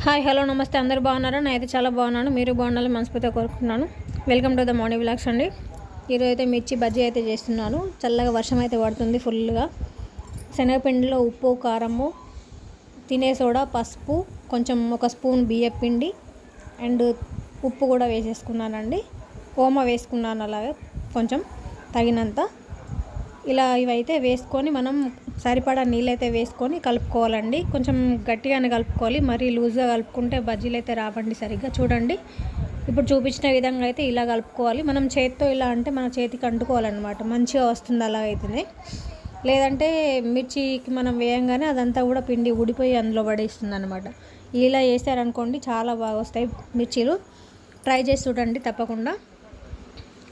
Hi hello నమస్తే అందరూ బాగున్నారా? నేనైతే చాలా బాగున్నాను. మీరు బాగుండాలని మనస్ఫూర్తిగా కోరుకుంటున్నాను. Welcome to the morning vlogs అండి. ఈరోజు అయితే మిర్చి బజ్జీ అయితే చేస్తున్నాను. చల్లగా వర్షం అయితే పడుతుంది ఫుల్గా. శనగపిండిలో ఉప్పు, కారము, తినే సోడా, పసుపు, కొంచెం ఒక స్పూన్ బియ్యం పిండి అండ్ ఉప్పు కూడా వేసేసుకున్నానండి. ఓమ వేసుకున్నాను అలాగే కొంచెం తగినంత. ఇలా ఇవైతే వేసుకొని మనం సరిపడా నీళ్ళైతే వేసుకొని కలుపుకోవాలండి. కొంచెం గట్టిగానే కలుపుకోవాలి, మరీ లూజ్గా కలుపుకుంటే బజ్జీలు అయితే రావండి సరిగ్గా. చూడండి, ఇప్పుడు చూపించిన విధంగా అయితే ఇలా కలుపుకోవాలి. మనం చేతితో ఇలా అంటే మన చేతికి అంటుకోవాలన్నమాట, మంచిగా వస్తుంది అలా అయితేనే. లేదంటే మిర్చికి మనం వేయంగానే అదంతా కూడా పిండి ఊడిపోయి అందులో పడేస్తుంది అనమాట. ఇలా చేశారనుకోండి చాలా బాగా వస్తాయి మిర్చీలు. ట్రై చేసి చూడండి తప్పకుండా.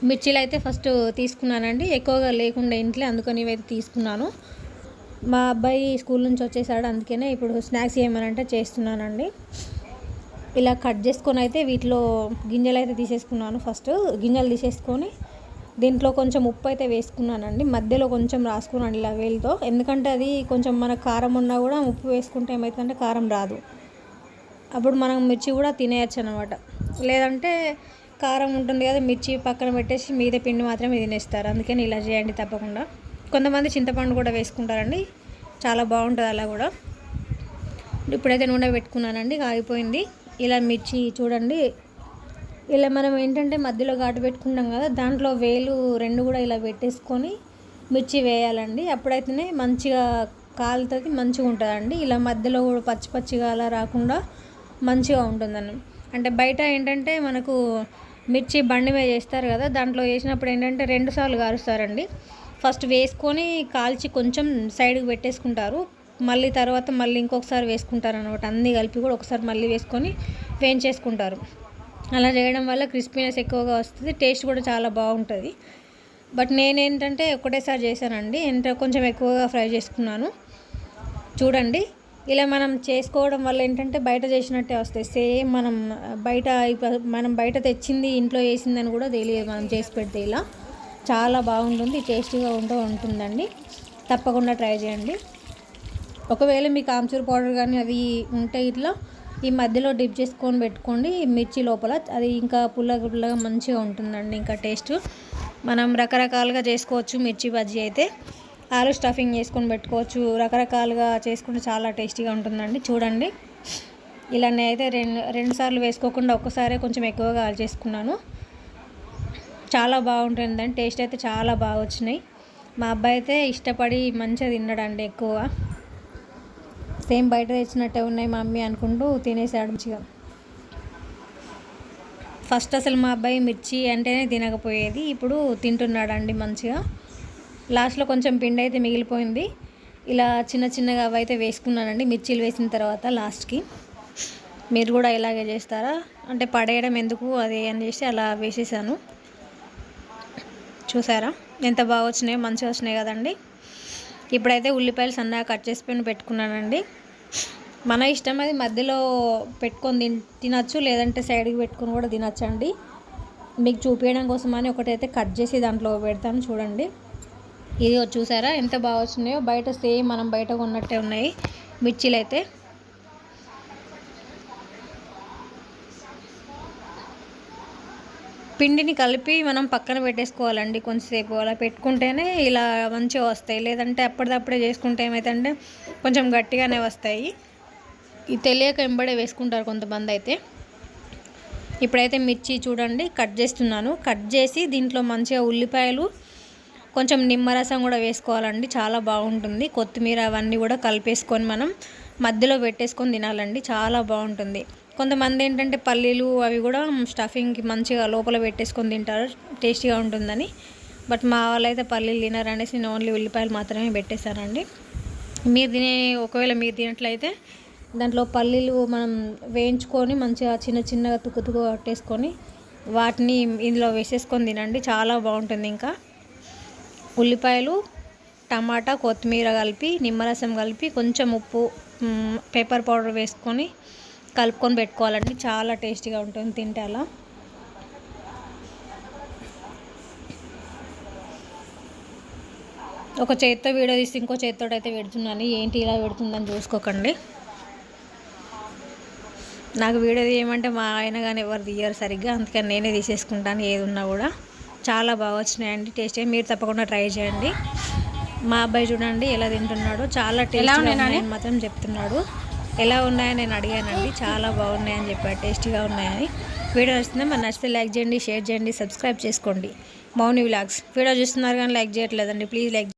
మిర్చీలు అయితే ఫస్ట్ తీసుకున్నానండి, ఎక్కువగా లేకుండా ఇంట్లో, అందుకని ఇవైతే తీసుకున్నాను. మా అబ్బాయి స్కూల్ నుంచి వచ్చేసాడు, అందుకనే ఇప్పుడు స్నాక్స్ చేయమనంటే చేస్తున్నానండి. ఇలా కట్ చేసుకొని అయితే వీటిలో గింజలు అయితే తీసేసుకున్నాను. ఫస్ట్ గింజలు తీసేసుకొని దీంట్లో కొంచెం ఉప్పు అయితే వేసుకున్నానండి. మధ్యలో కొంచెం రాసుకున్నాను ఇలా వేలుతో, ఎందుకంటే అది కొంచెం మన కారం ఉన్నా కూడా ఉప్పు వేసుకుంటే ఏమవుతుందంటే కారం రాదు, అప్పుడు మనం మిర్చి కూడా తినేయచ్చు అనమాట. లేదంటే కారం ఉంటుంది కదా, మిర్చి పక్కన పెట్టేసి మీద పిండి మాత్రమే తినేస్తారు. అందుకని ఇలా చేయండి తప్పకుండా. కొంతమంది చింతపండు కూడా వేసుకుంటారండి, చాలా బాగుంటుంది అలా కూడా. ఇప్పుడైతే నూనె పెట్టుకున్నానండి, ఆగిపోయింది. ఇలా మిర్చి చూడండి, ఇలా మనం ఏంటంటే మధ్యలో ఘాటు పెట్టుకుంటాం కదా, దాంట్లో వేలు రెండు కూడా ఇలా పెట్టేసుకొని మిర్చి వేయాలండి. అప్పుడైతేనే మంచిగా కాలుతుంది, మంచిగా ఉంటుందండి. ఇలా మధ్యలో కూడా పచ్చి పచ్చిగా అలా రాకుండా మంచిగా ఉంటుందని. అంటే బయట ఏంటంటే మనకు మిర్చి బండి మీద చేస్తారు కదా, దాంట్లో వేసినప్పుడు ఏంటంటే 2 సార్లు కారుస్తారండి. ఫస్ట్ వేసుకొని కాల్చి కొంచెం సైడ్కి పెట్టేసుకుంటారు, మళ్ళీ తర్వాత మళ్ళీ ఇంకొకసారి వేసుకుంటారు అనమాట. అన్నీ కలిపి కూడా ఒకసారి మళ్ళీ వేసుకొని వేయించేసుకుంటారు. అలా చేయడం వల్ల క్రిస్పీనెస్ ఎక్కువగా వస్తుంది, టేస్ట్ కూడా చాలా బాగుంటుంది. బట్ నేనేంటంటే ఒకటేసారి చేశానండి, కొంచెం ఎక్కువగా ఫ్రై చేసుకున్నాను. చూడండి, ఇలా మనం చేసుకోవడం వల్ల ఏంటంటే బయట చేసినట్టే వస్తాయి సేమ్. మనం బయట తెచ్చింది ఇంట్లో వేసిందని కూడా తెలియదు మనం చేసి పెడితే. ఇలా చాలా బాగుంటుంది, టేస్టీగా ఉంటుందండి. తప్పకుండా ట్రై చేయండి. ఒకవేళ మీకు ఆమ్చూర్ పౌడర్ కానీ అవి ఉంటే ఇట్లా ఈ మధ్యలో డిప్ చేసుకొని పెట్టుకోండి మిర్చి లోపల, అది ఇంకా పుల్లగా మంచిగా ఉంటుందండి. ఇంకా టేస్ట్ మనం రకరకాలుగా చేసుకోవచ్చు మిర్చి బజ్జీ అయితే. ఆలు స్టఫింగ్ చేసుకొని పెట్టుకోవచ్చు, రకరకాలుగా చేసుకుంటే చాలా టేస్టీగా ఉంటుందండి. చూడండి, ఇలా అయితే రెండు సార్లు వేసుకోకుండా ఒక్కసారే కొంచెం ఎక్కువగా ఆలు చేసుకున్నాను. చాలా బాగుంటుందండి, టేస్ట్ అయితే చాలా బాగా వచ్చినాయి. మా అబ్బాయి అయితే ఇష్టపడి మంచిగా తిన్నాడండి ఎక్కువగా. సేమ్ బయట తెచ్చినట్టే ఉన్నాయి మమ్మీ అనుకుంటూ తినేసాడు మంచిగా. ఫస్ట్ అసలు మా అబ్బాయి మిర్చి అంటేనే తినకపోయేది, ఇప్పుడు తింటున్నాడండి మంచిగా. లాస్ట్లో కొంచెం పిండి అయితే మిగిలిపోయింది, ఇలా చిన్నగా అవైతే వేసుకున్నానండి మిర్చీలు వేసిన తర్వాత లాస్ట్కి. మీరు కూడా ఇలాగే చేస్తారా? అంటే పడేయడం ఎందుకు అది అని చేసి అలా వేసేసాను. చూసారా ఎంత బాగా వచ్చినాయో, మంచిగా వచ్చినాయి కదండి. ఇప్పుడైతే ఉల్లిపాయలు సన్నగా కట్ చేసుకొని పెట్టుకున్నానండి. మన ఇష్టం, అది మధ్యలో పెట్టుకొని తినచ్చు, లేదంటే సైడ్కి పెట్టుకొని కూడా తినచ్చండి. మీకు చూపించడం కోసమని ఒకటైతే కట్ చేసి దాంట్లో పెడతాను చూడండి. ఇది చూసారా ఎంత బాగా వచ్చినాయో, బయట సేమ్ మనం బయట కొన్నట్టే ఉన్నాయి మిర్చీలు అయితే. పిండిని కలిపి మనం పక్కన పెట్టేసుకోవాలండి కొంచెంసేపు, అలా పెట్టుకుంటేనే ఇలా మంచిగా వస్తాయి. లేదంటే అప్పటిదప్పుడే చేసుకుంటే ఏమైతుందంటే కొంచెం గట్టిగానే వస్తాయి. ఇది తెలియక వెంబడే వేసుకుంటారు కొంతమంది అయితే. ఇప్పుడైతే మిర్చి చూడండి కట్ చేస్తున్నాను. కట్ చేసి దీంట్లో మంచిగా ఉల్లిపాయలు, కొంచెం నిమ్మరసం కూడా వేసుకోవాలండి, చాలా బాగుంటుంది. కొత్తిమీర అవన్నీ కూడా కలిపేసుకొని మనం మధ్యలో పెట్టేసుకొని తినాలండి, చాలా బాగుంటుంది. కొంతమంది ఏంటంటే పల్లీలు అవి కూడా స్టఫింగ్కి మంచిగా లోపల పెట్టేసుకొని తింటారు, టేస్టీగా ఉంటుందని. బట్ మా వాళ్ళైతే పల్లీలు తినారనేసి నేను ఓన్లీ ఉల్లిపాయలు మాత్రమే పెట్టేశానండి. ఒకవేళ మీరు తినట్లయితే దాంట్లో పల్లీలు మనం వేయించుకొని మంచిగా చిన్నగా తుక్కు కట్టేసుకొని వాటిని ఇందులో వేసేసుకొని తినండి, చాలా బాగుంటుంది. ఇంకా ఉల్లిపాయలు, టమాటా, కొత్తిమీర కలిపి, నిమ్మరసం కలిపి, కొంచెం ఉప్పు, పెప్పర్ పౌడర్ వేసుకొని కలుపుకొని పెట్టుకోవాలండి, చాలా టేస్టీగా ఉంటుంది తింటే అలా. ఒక చేత్తో వీడియో తీసి ఇంకో చేత్తో అయితే పెడుతున్నాను, ఏంటి ఇలా పెడుతుందని చూసుకోకండి. నాకు వీడియో తీయమంటే మా ఆయన కానీ ఎవరు తీయరు సరిగ్గా, అందుకని నేనే తీసేసుకుంటాను ఏది ఉన్నా కూడా. చాలా బాగా వచ్చినాయండి టేస్ట్గా, మీరు తప్పకుండా ట్రై చేయండి. మా అబ్బాయి చూడండి ఎలా తింటున్నాడు, చాలా టేస్ట్గా ఉన్నాయని మాత్రం చెప్తున్నాడు. ఎలా ఉన్నాయని నేను అడిగానండి, చాలా బాగున్నాయని చెప్పాడు, టేస్టీగా ఉన్నాయని. వీడియో నచ్చితే మరి నచ్చితే లైక్ చేయండి, షేర్ చేయండి, సబ్స్క్రైబ్ చేసుకోండి. మౌని వ్లాగ్స్ వీడియో చూస్తున్నారు కానీ లైక్ చేయట్లేదండి, ప్లీజ్ లైక్